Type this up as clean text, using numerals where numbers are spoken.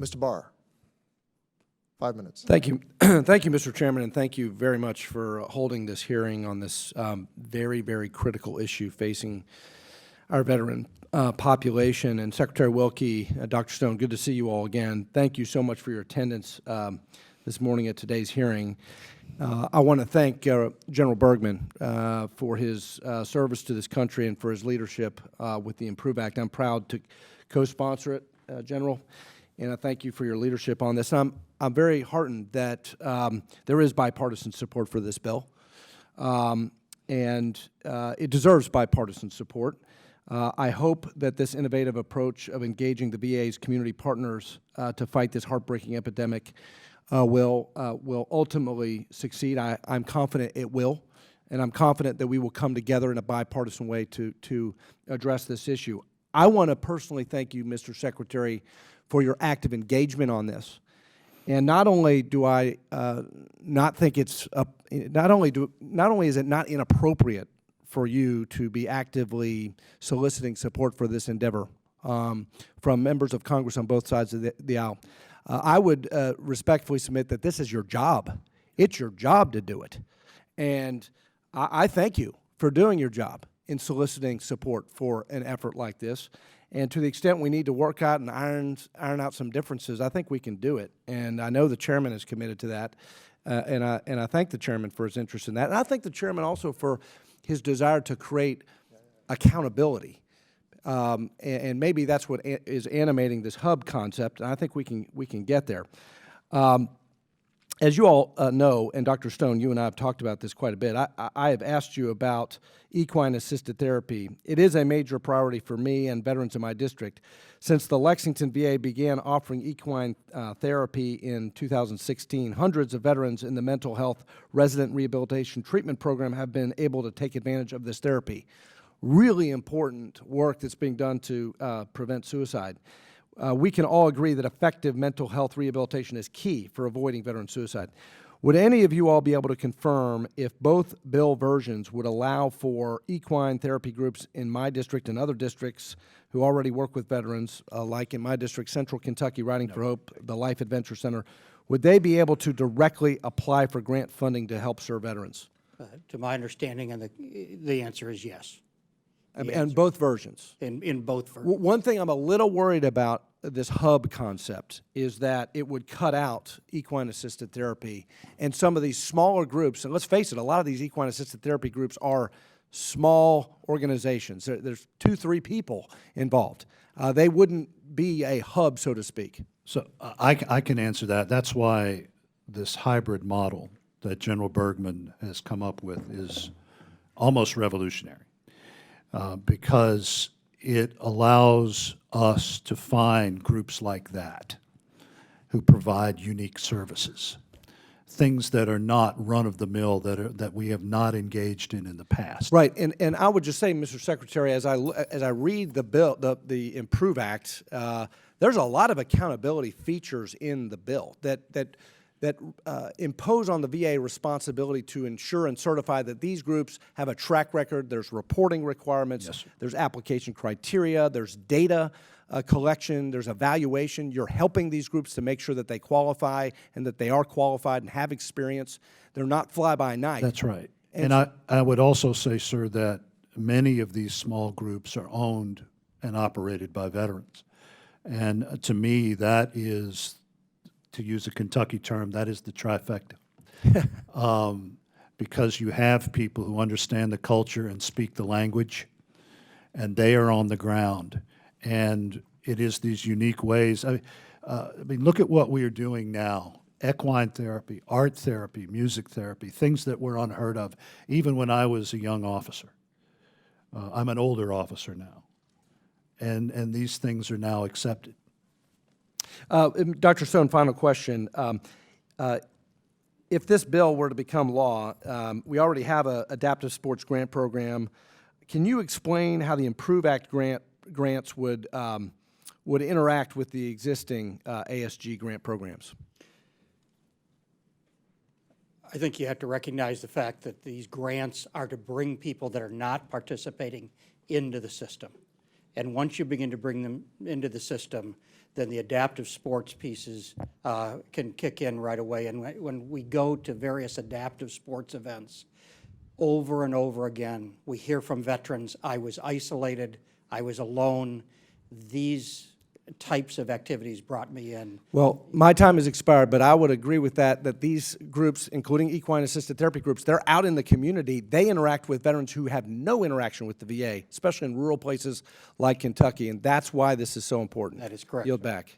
Mr. Barr, 5 minutes. Thank you. Thank you, Mr. Chairman, and thank you very much for holding this hearing on this very, very critical issue facing our veteran population. And Secretary Wilkie, Dr. Stone, good to see you all again. Thank you so much for your attendance this morning at today's hearing. I want to thank General Bergman for his service to this country and for his leadership with the IMPROVE Act. I'm proud to co-sponsor it, General, and I thank you for your leadership on this. I'm very heartened that there is bipartisan support for this bill, and it deserves bipartisan support. I hope that this innovative approach of engaging the VA's community partners to fight this heartbreaking epidemic will ultimately succeed. I'm confident it will, and I'm confident that we will come together in a bipartisan way to address this issue. I want to personally thank you, Mr. Secretary, for your active engagement on this. And not only do I not think it's not only is it not inappropriate for you to be actively soliciting support for this endeavor from members of Congress on both sides of the aisle, I would respectfully submit that this is your job. It's your job to do it. And I thank you for doing your job in soliciting support for an effort like this. And to the extent we need to work out and iron out some differences, I think we can do it. And I know the chairman is committed to that. And I thank the chairman for his interest in that. And I thank the chairman also for his desire to create accountability. And maybe that's what is animating this hub concept, and I think we can get there. As you all know, and Dr. Stone, you and I have talked about this quite a bit, I have asked you about equine-assisted therapy. It is a major priority for me and veterans in my district. Since the Lexington VA began offering equine therapy in 2016, hundreds of veterans in the mental health resident rehabilitation treatment program have been able to take advantage of this therapy. Really important work that's being done to prevent suicide. We can all agree that effective mental health rehabilitation is key for avoiding veteran suicide. Would any of you all be able to confirm if both bill versions would allow for equine therapy groups in my district and other districts who already work with veterans, like in my district, Central Kentucky Riding for Hope, the Life Adventure Center, would they be able to directly apply for grant funding to help serve veterans? To my understanding, and the answer is yes. And both versions? In both versions. One thing I'm a little worried about this hub concept is that it would cut out equine-assisted therapy and some of these smaller groups, and let's face it, a lot of these equine-assisted therapy groups are small organizations. There's 2-3 people involved. They wouldn't be a hub, so to speak. So I can answer that. That's why this hybrid model that General Bergman has come up with is almost revolutionary. Because it allows us to find groups like that who provide unique services, things that are not run-of-the-mill, that we have not engaged in the past. Right, and I would just say, Mr. Secretary, as I read the bill, the IMPROVE Act, there's a lot of accountability features in the bill that impose on the VA responsibility to ensure and certify that these groups have a track record. There's reporting requirements. Yes, there's application criteria. There's data collection. There's evaluation. You're helping these groups to make sure that they qualify and that they are qualified and have experience. They're not fly-by-night. That's right. And I would also say, sir, that many of these small groups are owned and operated by veterans. And to me, that is, to use a Kentucky term, that is the trifecta. Because you have people who understand the culture and speak the language, and they are on the ground. And it is these unique ways. I mean, look at what we are doing now. Equine therapy, art therapy, music therapy, things that were unheard of, even when I was a young officer. I'm an older officer now. And these things are now accepted. Dr. Stone, final question. If this bill were to become law, we already have an adaptive sports grant program. Can you explain how the IMPROVE Act grants would interact with the existing ASG grant programs? I think you have to recognize the fact that these grants are to bring people that are not participating into the system. And once you begin to bring them into the system, then the adaptive sports pieces can kick in right away. And when we go to various adaptive sports events, over and over again, we hear from veterans, I was isolated, I was alone. These types of activities brought me in. Well, my time has expired, but I would agree with that these groups, including equine assisted therapy groups, they're out in the community. They interact with veterans who have no interaction with the VA, especially in rural places like Kentucky, and that's why this is so important. That is correct. Yield back.